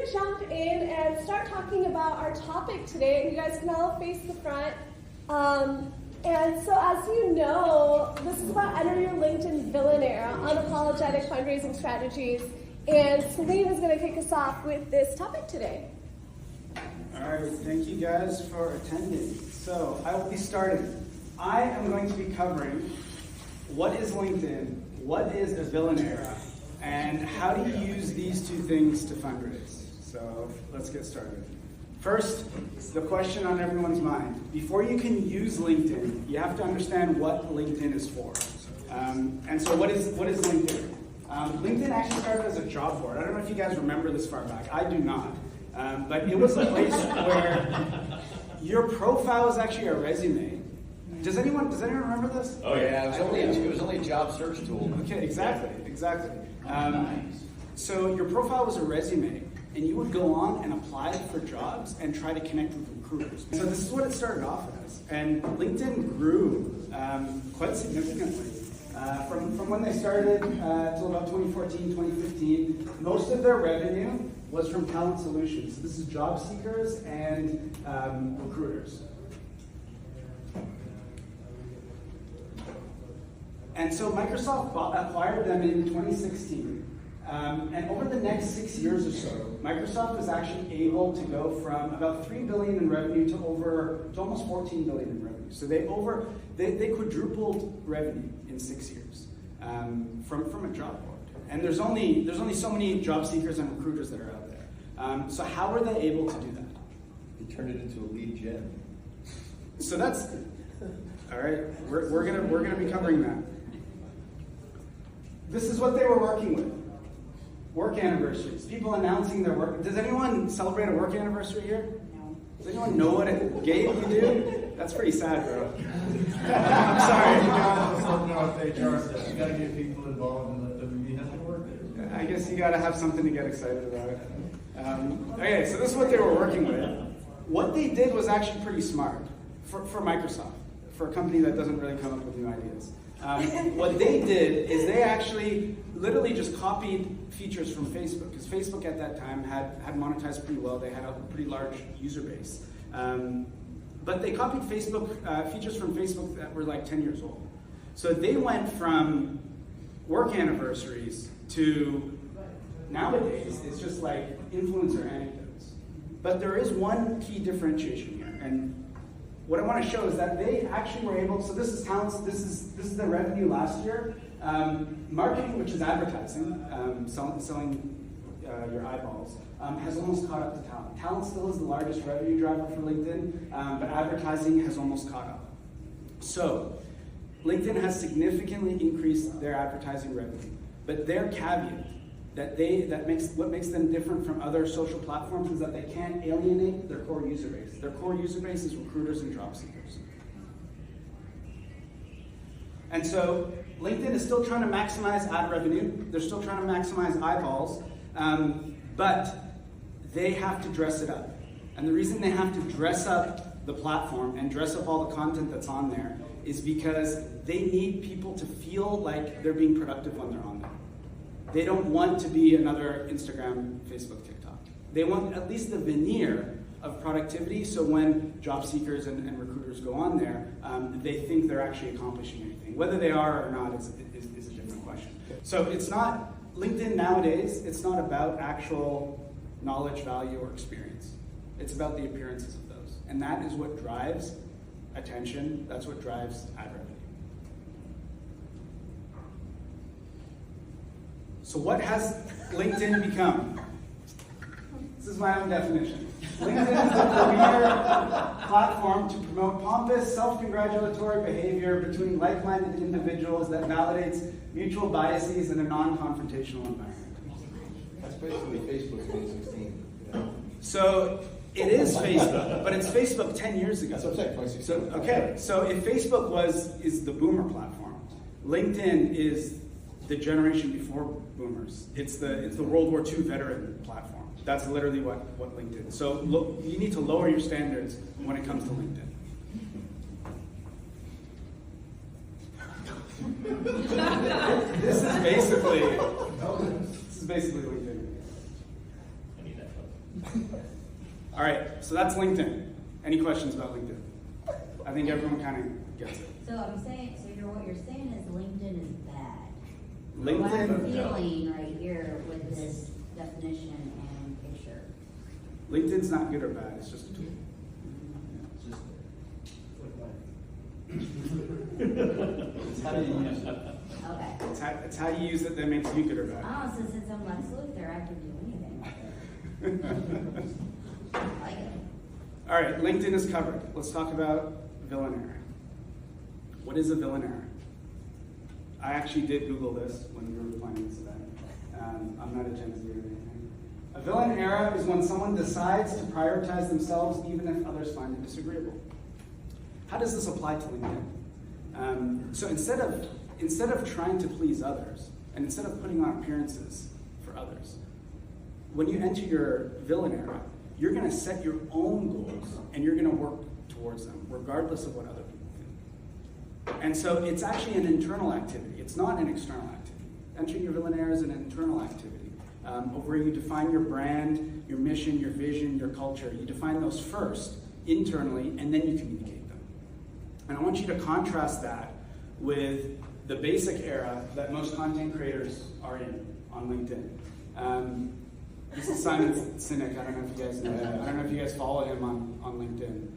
to jump in and start talking about our topic today. And you guys can all face the front. And so as you know, this is about enter your LinkedIn villain era, unapologetic fundraising strategies. And Salim is going to kick us off with this topic today. All right, thank you guys for attending. So I will be starting. I am going to be covering what is LinkedIn, what is the villain era, and how do you use these two things to fundraise. So let's get started. First, the question on everyone's mind. Before you can use LinkedIn, you have to understand what LinkedIn is for. And so what is LinkedIn? LinkedIn actually started as a job board. I don't know if you guys remember this far back. I do not. But it was a place where your profile was actually a resume. Does anyone remember this? Oh yeah, it was only a job search tool. Okay, exactly. So your profile was a resume, and you would go on and apply for jobs and try to connect with recruiters. So this is what it started off as, and LinkedIn grew quite significantly. From when they started till about 2014, 2015, most of their revenue was from talent solutions. So this is job seekers and recruiters. And so Microsoft acquired them in 2016. And over the next 6 years or so, Microsoft was actually able to go from about $3 billion in revenue to almost $14 billion in revenue. So they quadrupled revenue in 6 years from a job board. And there's only so many job seekers and recruiters that are out there. So how were they able to do that? They turned it into a lead gen. So that's all right. We're gonna be covering that. This is what they were working with. Work anniversaries. People announcing their work. Does anyone celebrate a work anniversary here? No. Does anyone know what it gave you do? That's pretty sad, bro. I'm sorry. You gotta get people involved and let them be happy work. I guess you gotta have something to get excited about. Okay, so this is what they were working with. What they did was actually pretty smart for Microsoft, for a company that doesn't really come up with new ideas. What they did is they actually literally just copied features from Facebook, because Facebook at that time had monetized pretty well. They had a pretty large user base. But they copied Facebook features from Facebook that were like 10 years old. So they went from work anniversaries to nowadays, it's just like influencer anecdotes. But there is one key differentiation here. And what I want to show is that they actually were able, so this is talents, this is the revenue last year. Marketing, which is advertising, selling your eyeballs, has almost caught up to talent. Talent still is the largest revenue driver for LinkedIn, but advertising has almost caught up. So LinkedIn has significantly increased their advertising revenue, but their caveat what makes them different from other social platforms is that they can't alienate their core user base. Their core user base is recruiters and job seekers. And so LinkedIn is still trying to maximize ad revenue. They're still trying to maximize eyeballs, but they have to dress it up. And the reason they have to dress up the platform and dress up all the content that's on there is because they need people to feel like they're being productive when they're on there. They don't want to be another Instagram, Facebook, TikTok. They want at least the veneer of productivity, so when job seekers and recruiters go on there, they think they're actually accomplishing anything. Whether they are or not is a different question. So it's not, LinkedIn nowadays, it's not about actual knowledge, value, or experience. It's about the appearances of those. And that is what drives attention, that's what drives ad revenue. So what has LinkedIn become? This is my own definition. LinkedIn is the premier platform to promote pompous, self-congratulatory behavior between like-minded individuals that validates mutual biases in a non-confrontational environment. That's basically Facebook 2016. Yeah. So it is Facebook, but it's Facebook 10 years ago. That's what I'm saying, 2016. Okay, so if Facebook is the boomer platform, LinkedIn is the generation before boomers. It's the World War II veteran platform. That's literally what LinkedIn is. So you need to lower your standards when it comes to LinkedIn. This is basically LinkedIn. All right, so that's LinkedIn. Any questions about LinkedIn? I think everyone kind of gets it. So I'm saying, what you're saying is LinkedIn is bad. LinkedIn- What I'm feeling right here with this definition and picture. LinkedIn's not good or bad, it's just a tool. It's how do you use it? Okay. It's how you use it that makes you good or bad. Oh, so since I'm Lex Luthor, I can do anything. I like it. All right, LinkedIn is covered. Let's talk about villain error. What is a villain error? I actually did Google this when we were planning this event. I'm not a Gen Z or anything. A villain error is when someone decides to prioritize themselves even if others find it disagreeable. How does this apply to LinkedIn? So instead of trying to please others, and instead of putting on appearances for others, when you enter your villain era, you're going to set your own goals and you're going to work towards them, regardless of what other people think. And so it's actually an internal activity. It's not an external activity. Entering your villain era is an internal activity, where you define your brand, your mission, your vision, your culture. You define those first internally, and then you communicate them. And I want you to contrast that with the basic era that most content creators are in on LinkedIn. This is Simon Sinek. I don't know if you guys know him. I don't know if you guys follow him on LinkedIn.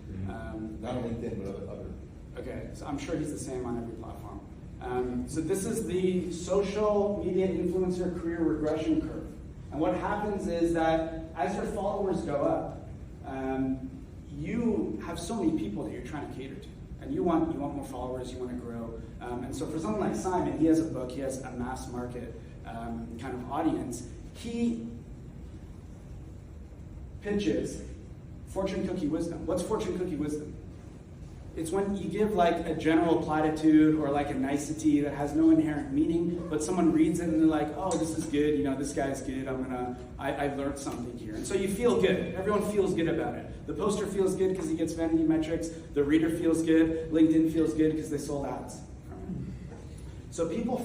Not on LinkedIn, but other. Okay, so I'm sure he's the same on every platform. So this is the social media influencer career regression curve. And what happens is that as your followers go up, you have so many people that you're trying to cater to. And you want more followers, you want to grow. And so for someone like Simon, he has a book, he has a mass market kind of audience. He pitches fortune cookie wisdom. What's fortune cookie wisdom? It's when you give like a general platitude or like a nicety that has no inherent meaning, but someone reads it and they're like, oh, this is good, this guy's good, I learned something here. And so you feel good. Everyone feels good about it. The poster feels good because he gets vanity metrics. The reader feels good. LinkedIn feels good because they sold ads from it. So people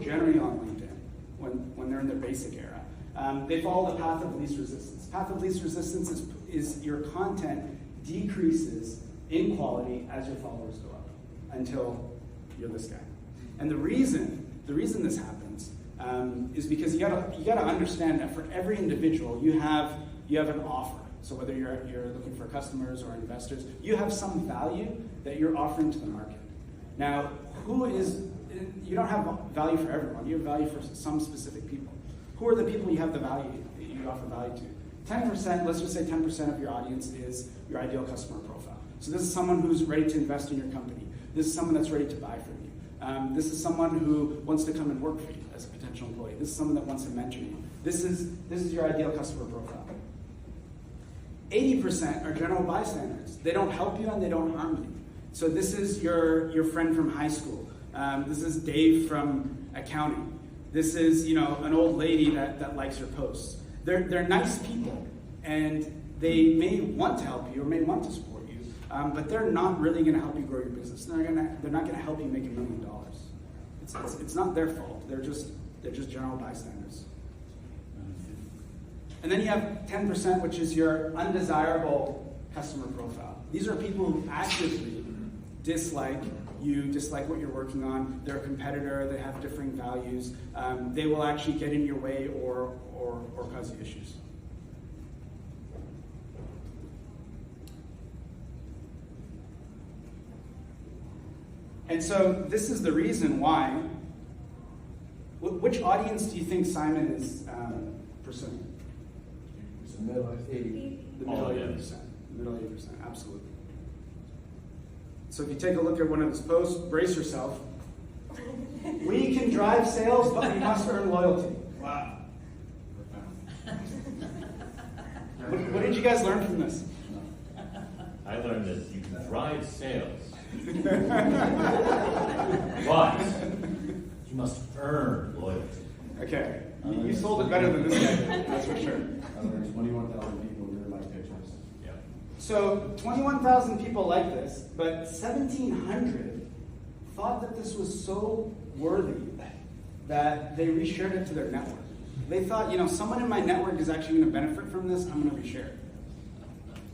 generally on LinkedIn when they're in their basic era, they follow the path of least resistance. Path of least resistance is your content decreases in quality as your followers go up until you're this guy. And the reason this happens is because you gotta understand that for every individual you have an offer. So whether you're looking for customers or investors, you have some value that you're offering to the market. Now, you don't have value for everyone. You have value for some specific people. Who are the people you have the value that you offer value to? 10%, let's just say 10% of your audience is your ideal customer profile. So this is someone who's ready to invest in your company. This is someone that's ready to buy from you. This is someone who wants to come and work for you as a potential employee. This is someone that wants to mentor you. This is your ideal customer profile. 80% are general bystanders. They don't help you and they don't harm you. So this is your friend from high school. This is Dave from accounting. This is an old lady that likes your posts. They're nice people, and they may want to help you or may want to support you, but they're not really going to help you grow your business. They're not going to help you make $1 million. It's not their fault. They're just general bystanders. And then you have 10%, which is your undesirable customer profile. These are people who actively dislike you, dislike what you're working on. They're a competitor. They have differing values. They will actually get in your way or cause you issues. And so this is the reason why. Which audience do you think Simon is pursuing? It's the middle 80. The middle 80%. The middle 80%, absolutely. So if you take a look at one of his posts, brace yourself. We can drive sales, but we must earn loyalty. Wow. What did you guys learn from this? I learned that you can drive sales, but you must earn loyalty. Okay, you sold it better than this guy did, that's for sure. I learned 21,000 people really like pictures. Yeah. So 21,000 people like this, but 1,700 thought that this was so worthy that they reshared it to their network. They thought, you know, someone in my network is actually going to benefit from this. I'm going to reshare it.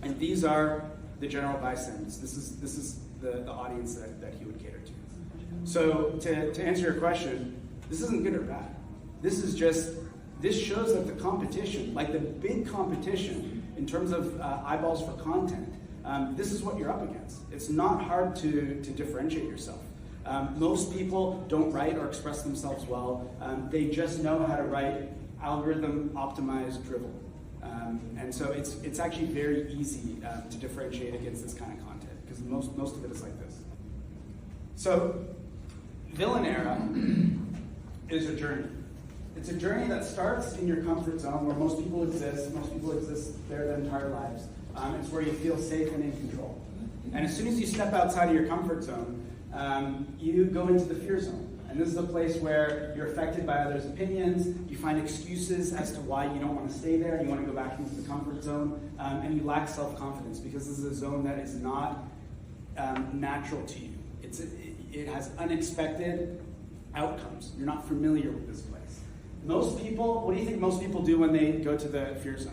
And these are the general bystanders. This is the audience that he would cater to. So to answer your question, this isn't good or bad. This shows that the competition, like the big competition in terms of eyeballs for content, this is what you're up against. It's not hard to differentiate yourself. Most people don't write or express themselves well. They just know how to write algorithm optimized drivel. And so it's actually very easy to differentiate against this kind of content because most of it is like this. So Villain Era is a journey. It's a journey that starts in your comfort zone where most people exist. Most people exist their entire lives. It's where you feel safe and in control. And as soon as you step outside of your comfort zone, you go into the fear zone. And this is a place where you're affected by others' opinions, you find excuses as to why you don't want to stay there, you want to go back into the comfort zone, and you lack self-confidence because this is a zone that is not natural to you. It has unexpected outcomes. You're not familiar with this place. Most people, what do you think most people do when they go to the fear zone?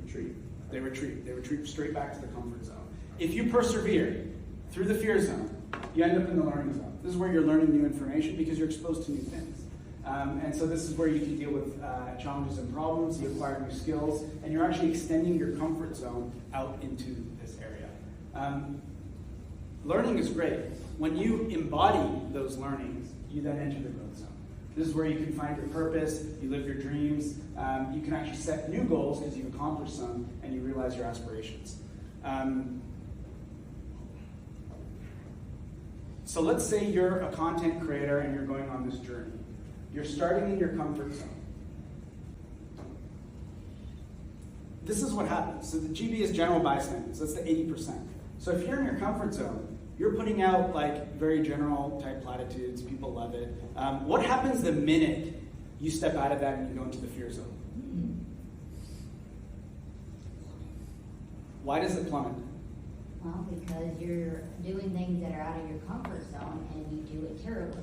Retreat. They retreat. They retreat straight back to the comfort zone. If you persevere through the fear zone, you end up in the learning zone. This is where you're learning new information because you're exposed to new things. And so this is where you can deal with challenges and problems, you acquire new skills, and you're actually extending your comfort zone out into this area. Learning is great. When you embody those learnings, you then enter the growth zone. This is where you can find your purpose, you live your dreams, you can actually set new goals because you've accomplished some, and you realize your aspirations. So let's say you're a content creator and you're going on this journey. You're starting in your comfort zone. This is what happens. So the GB is general bystanders. That's the 80%. So if you're in your comfort zone, you're putting out like very general type platitudes. People love it. What happens the minute you step out of that and you go into the fear zone? Why does it plummet? Well, because you're doing things that are out of your comfort zone and you do it terribly.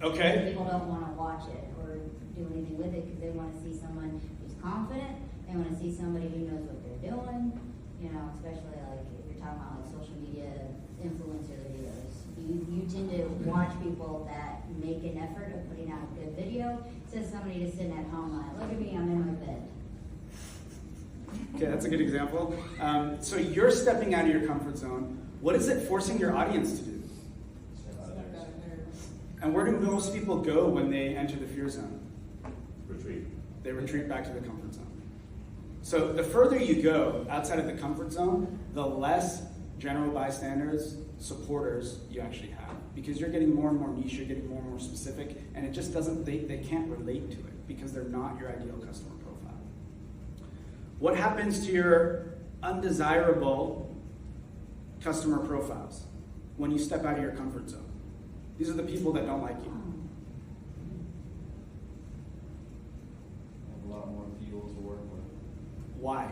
Okay. People don't want to watch it or do anything with it because they want to see someone who's confident. They want to see somebody who knows what they're doing. You know, especially like if you're talking about like social media influencer videos. You tend to watch people that make an effort of putting out a good video instead of somebody just sitting at home like, look at me, I'm in my bed. Okay, that's a good example. So you're stepping out of your comfort zone. What is it forcing your audience to do? And where do most people go when they enter the fear zone? Retreat. They retreat back to the comfort zone. So the further you go outside of the comfort zone, the less general bystanders, supporters you actually have. Because you're getting more and more niche, you're getting more and more specific, and it just doesn't, they can't relate to it because they're not your ideal customer profile. What happens to your undesirable customer profiles when you step out of your comfort zone? These are the people that don't like you. Have a lot more fuel to work with. Why?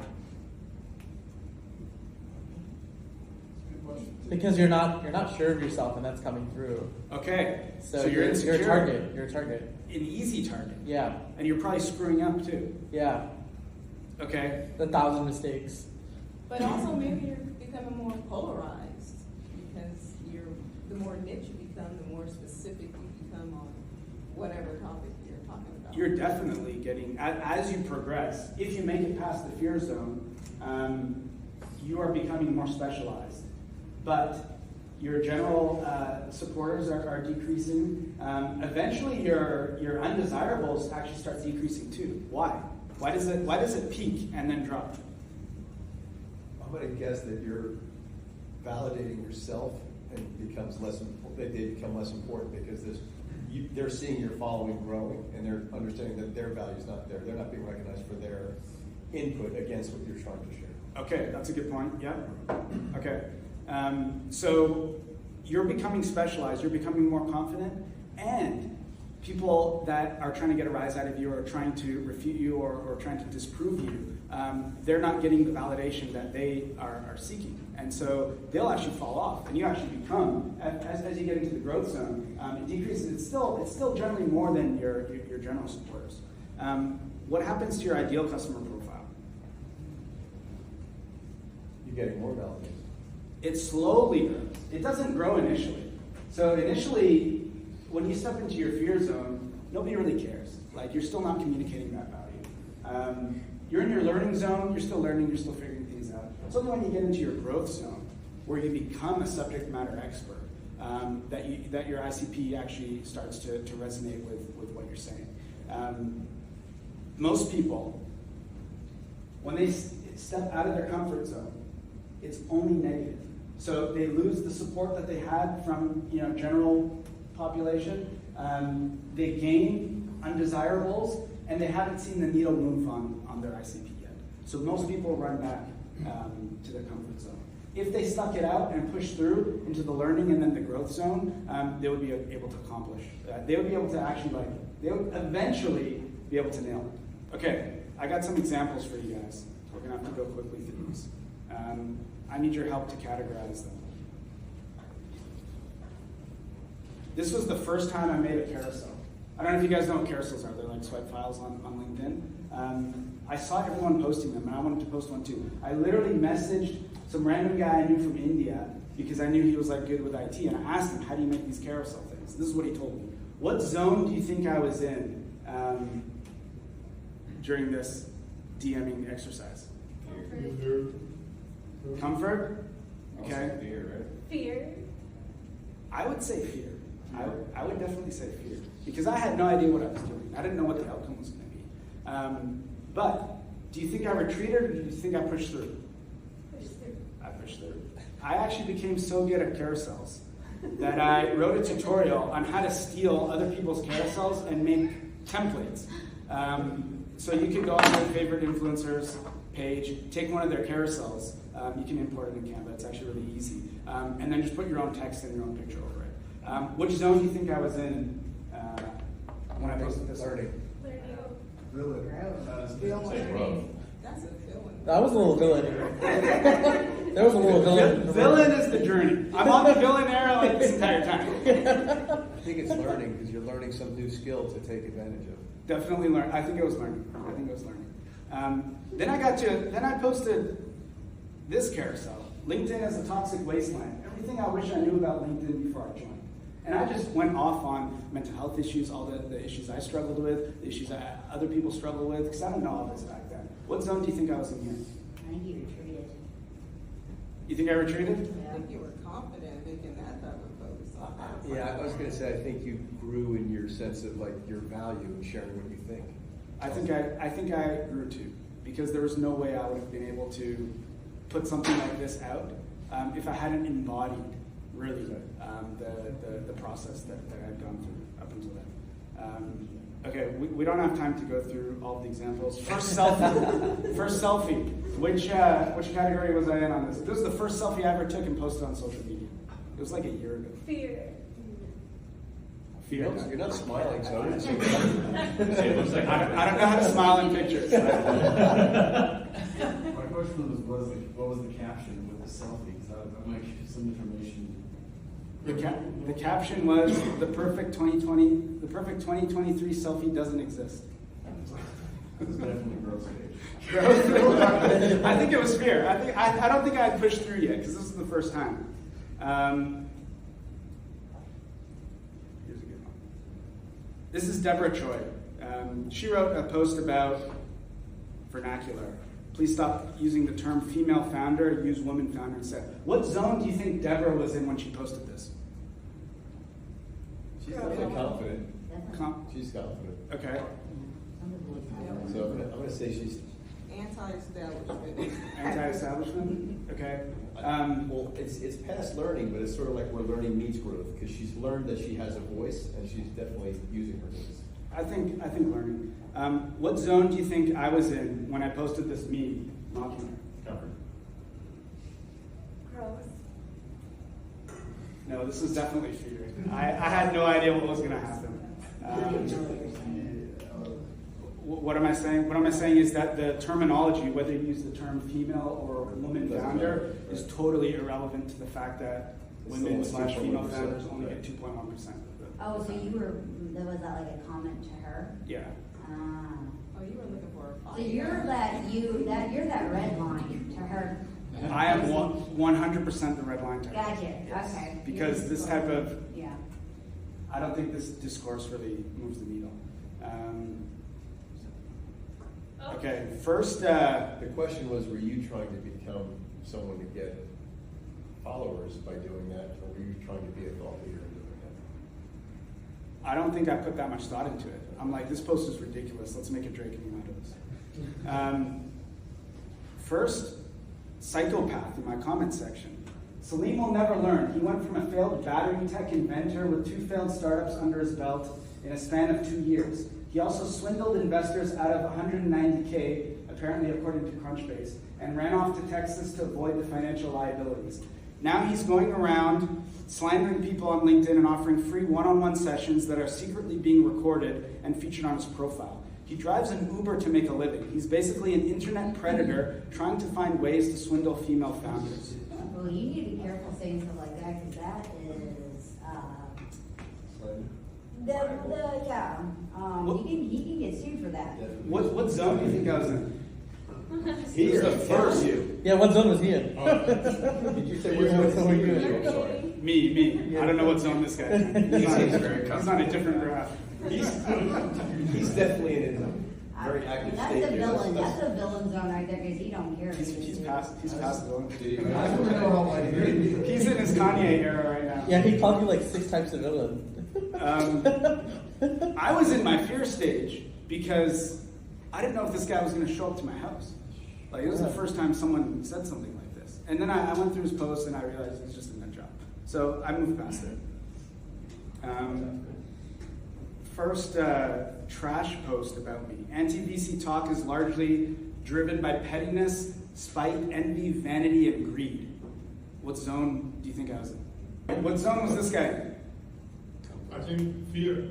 Because you're not sure of yourself, and that's coming through. Okay, So you're insecure. You're a target. You're a target. An easy target. Yeah. And you're probably screwing up too. Yeah. Okay. 1,000 mistakes. But also maybe you're becoming more polarized because the more niche you become, the more specific you become on whatever topic you're talking about. You're definitely getting, as you progress, if you make it past the fear zone, you are becoming more specialized. But your general supporters are decreasing. Eventually your undesirables actually start decreasing too. Why? Why does it peak and then drop? I'm going to guess that you're validating yourself and becomes less important. They become less important because they're seeing your following growing and they're understanding that their value is not there. They're not being recognized for their input against what you're trying to share. Okay, that's a good point. Yeah. Okay. So you're becoming specialized. You're becoming more confident, and people that are trying to get a rise out of you or trying to refute you or trying to disprove you, they're not getting the validation that they are seeking. And so they'll actually fall off. And you actually become, as you get into the growth zone, it decreases. It's still generally more than your general supporters. what happens to your ideal customer profile? You're getting more validation. It slowly grows. It doesn't grow initially. So initially, when you step into your fear zone, nobody really cares. Like, you're still not communicating that value. You're in your learning zone, you're still learning, you're still figuring things out. It's only when you get into your growth zone, where you become a subject matter expert, that your ICP actually starts to resonate with what you're saying. Most people, when they step out of their comfort zone, it's only negative. So they lose the support that they had from general population. They gain undesirables, and they haven't seen the needle move on their ICP yet. So most people run back to their comfort zone. If they stuck it out and pushed through into the learning and then the growth zone, they would be able to accomplish. They would be able to actually, they would eventually be able to nail it. Okay, I got some examples for you guys. We're gonna have to go quickly through these. I need your help to categorize them. This was the first time I made a carousel. I don't know if you guys know what carousels are. They're like swipe files on LinkedIn. I saw everyone posting them, and I wanted to post one too. I literally messaged some random guy I knew from India because I knew he was like good with IT, and I asked him, how do you make these carousel things? This is what he told me. What zone do you think I was in during this DMing exercise? Comfort? Okay. Fear, right? Fear. I would say fear. I would definitely say fear. Because I had no idea what I was doing. I didn't know what the outcome was going to be. But do you think I retreated, or do you think I pushed through? I pushed through. I actually became so good at carousels that I wrote a tutorial on how to steal other people's carousels and make templates. So you could go on your favorite influencers page, take one of their carousels, you can import it in Canva, it's actually really easy, and then just put your own text and your own picture over it. Which zone do you think I was in when I posted this? Learning. Really? That's a villain. That was a little villain. There was a little villain. Villain is the journey. I'm on the villain era like this entire time. I think it's learning because you're learning some new skill to take advantage of. Definitely learn. I think it was learning. Then I posted this carousel. LinkedIn is a toxic wasteland. Everything I wish I knew about LinkedIn before I joined. And I just went off on mental health issues, all the issues I struggled with, the issues other people struggle with, because I didn't know all this back then. What zone do you think I was in here? I think you retreated. You think I retreated? I think you were confident making that type of post. Yeah, I was going to say, I think you grew in your sense of like your value and sharing what you think. I think I grew too, because there was no way I would have been able to put something like this out if I hadn't embodied really the process that I'd gone through up until then. Okay, we don't have time to go through all the examples. First selfie. Which category was I in on this? This was the first selfie I ever took and posted on social media. It was like a year ago. Fear. Fear. You're not smiling, so I wouldn't say It looks like I don't know how to smile in pictures. My question was what was the caption with the selfie? Because I might give some information. The caption was the perfect 2023 selfie doesn't exist. It was definitely growth stage. I think it was fear. I don't think I had pushed through yet because this is the first time. Here's a good one. This is Deborah Choi. She wrote a post about vernacular. Please stop using the term female founder, use woman founder instead. What zone do you think Deborah was in when she posted this? She's definitely confident. Definitely. She's confident. Okay. Some people would say So I'm going to say she's. Anti-establishment. Anti-establishment? Okay. Well, it's past learning, but it's sort of like where learning meets growth because she's learned that she has a voice and she's definitely using her voice. I think learning. What zone do you think I was in when I posted this meme mocking her? Comfort. Growth. No, this is definitely fear. I had no idea what was going to happen. What am I saying? What am I saying is that the terminology, whether you use the term female or woman founder, is totally irrelevant to the fact that women / female founders only get 2.1%. Oh, so you were, was that like a comment to her? Yeah. Ah. Oh, you were looking So you're that red line to her. I am 100% the red line type. Gotcha, okay. Because this type of, Yeah. I don't think this discourse really moves the needle. Okay, first, The question was, were you trying to become someone to get followers by doing that, or were you trying to be a thought leader in doing that? I don't think I put that much thought into it. I'm like, this post is ridiculous. Let's make a Drake meme out of this. First, psychopath in my comment section. Salim will never learn. He went from a failed battery tech inventor with 2 failed startups under his belt in a span of 2 years. He also swindled investors out of $190K, apparently according to Crunchbase, and ran off to Texas to avoid the financial liabilities. Now he's going around slandering people on LinkedIn and offering free one-on-one sessions that are secretly being recorded and featured on his profile. He drives an Uber to make a living. He's basically an internet predator trying to find ways to swindle female founders. Well, you need to be careful saying stuff like that, because that is, he can get sued for that. What zone do you think I was in? He's the first. Yeah, what zone was he in? Did you say Yeah, what so we're you? good. I'm sorry. Me. I don't know what zone this guy is. He's on a different graph. He's definitely in a very active That's state a here. villain, that's a villain zone right there, because he don't care. He's past villain. I don't know how I hear you. He's in his Kanye era right now. Yeah, he called you like 6 types of villain. I was in my fear stage because I didn't know if this guy was going to show up to my house. Like, it was the first time someone said something like this. And then I went through his post and I realized it's just a nut job. So I moved past it. First trash post about me. Anti-VC talk is largely driven by pettiness, spite, envy, vanity, and greed. What zone do you think I was in? What zone was this guy in? I think fear.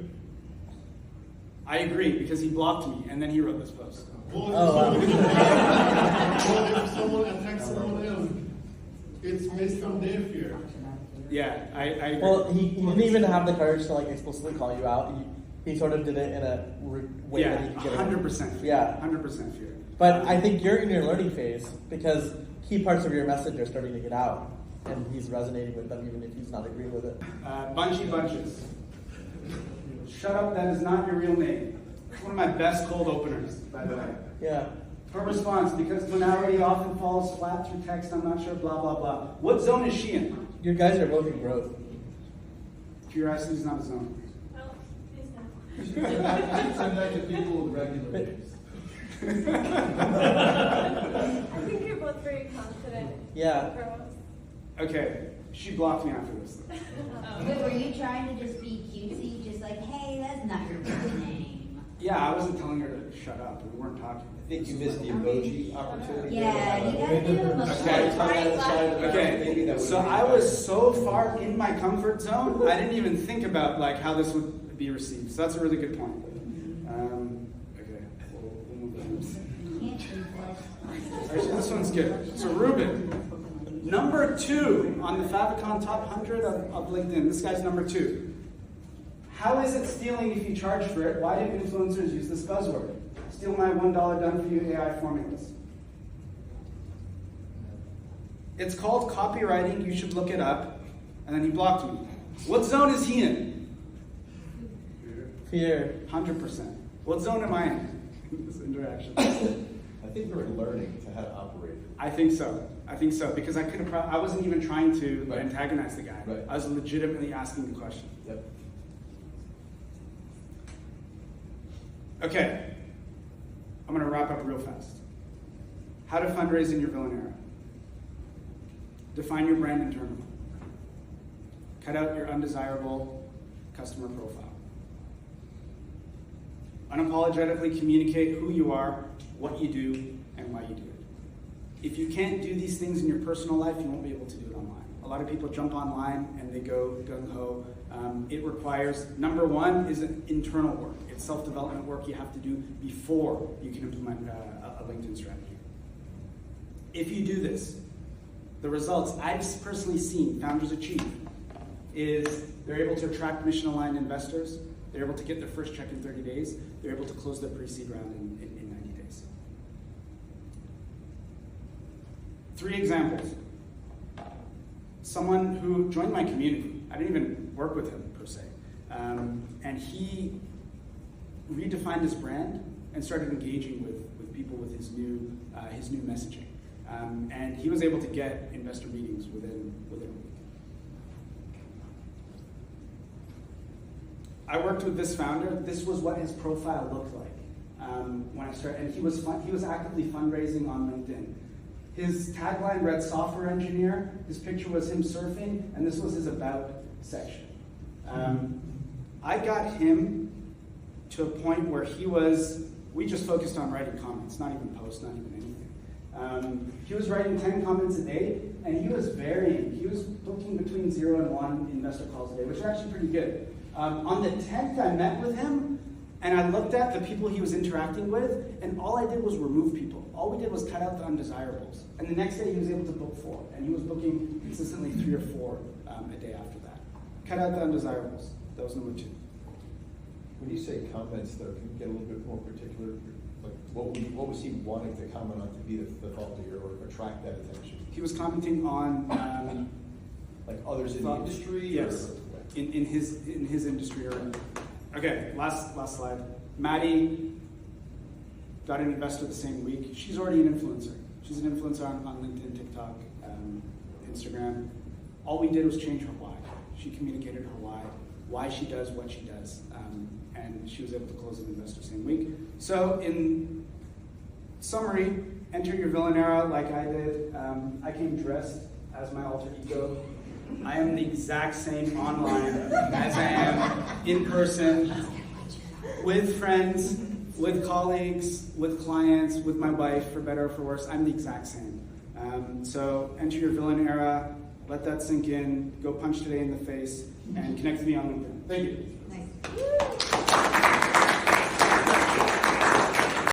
I agree, because he blocked me and then he wrote this post. Well, if someone attacks someone else, it's based on their fear. Yeah, I agree. Well, he didn't even have the courage to like explicitly call you out. He sort of did it in a way that he Yeah, could get away. 100% fear. Yeah. 100% fear. But I think you're in your learning phase because key parts of your message are starting to get out, and he's resonating with them even if he's not agreeing with it. Bunchy Bunches. Shut up, that is not your real name. It's one of my best cold openers, by the way. Yeah. Her response, because tonality often falls flat through text, I'm not sure, blah, blah, blah. What zone is she in? You guys are both in growth. Curiosity is not a zone. You should send that to people with regular names. I think you're both very confident. Yeah. girls. Okay, she blocked me after this. But were you trying to just be cutesy, just like, hey, that's not your real name? Yeah, I wasn't telling her to shut up. We weren't talking. I think you missed the emoji opportunity. Yeah, you gotta do them. Okay, so I was so far in my comfort zone, I didn't even think about like how this would be received. So that's a really good point. Okay, we'll move on. Actually, this one's good. So Ruben, number 2 on the Favicon Top 100 of LinkedIn. This guy's number 2. How is it stealing if you charge for it? Why do influencers use this buzzword? Steal my $1 done for you AI formulas. It's called copywriting. You should look it up. And then he blocked me. What zone is he in? Fear. 100%. What zone am I in this interaction? I think you're learning to how to operate. I think so. Because I could have. I wasn't even trying to Right. antagonize the guy. Right. I was legitimately asking the question. Yep. Okay. I'm going to wrap up real fast. How to fundraise in your villain era. Define your brand internally. Cut out your undesirable customer profile. Unapologetically communicate who you are, what you do, and why you do it. If you can't do these things in your personal life, you won't be able to do it online. A lot of people jump online and they go gung-ho. It requires, number 1 is an internal work. It's self-development work you have to do before you can implement a LinkedIn strategy. If you do this, the results I've personally seen founders achieve is they're able to attract mission-aligned investors, they're able to get their first check in 30 days, they're able to close their pre-seed round in 90 days. 3 examples. Someone who joined my community. I didn't even work with him per se. And he redefined his brand and started engaging with people with his new messaging. And he was able to get investor meetings within a week. I worked with this founder. This was what his profile looked like when I started. And he was actively fundraising on LinkedIn. His tagline read "software engineer." His picture was him surfing, and this was his about section. I got him to a point where we just focused on writing comments, not even posts, not even anything. He was writing 10 comments a day, and he was varying. He was booking between 0 and 1 investor calls a day, which are actually pretty good. On the 10th, I met with him, and I looked at the people he was interacting with, and all I did was remove people. All we did was cut out the undesirables. And the next day, he was able to book 4, and he was booking consistently 3 or 4 a day after that. Cut out the undesirables. That was number 2. When you say comments, though, can you get a little bit more particular? Like, what was he wanting to comment on to be the thought leader or attract that attention? He was commenting on like others in the industry. Yes, or? in his industry. Okay, last slide. Maddie got an investor the same week. She's already an influencer. She's an influencer on LinkedIn, TikTok, Instagram. All we did was change her why. She communicated her why she does what she does, and she was able to close an investor same week. So in summary, enter your villain era like I did. I came dressed as my alter ego. I am the exact same online as I am in person, with friends, with colleagues, with clients, with my wife, for better or for worse. I'm the exact same. So enter your villain era, let that sink in, go punch today in the face, and connect with me on LinkedIn. Thank you. Nice.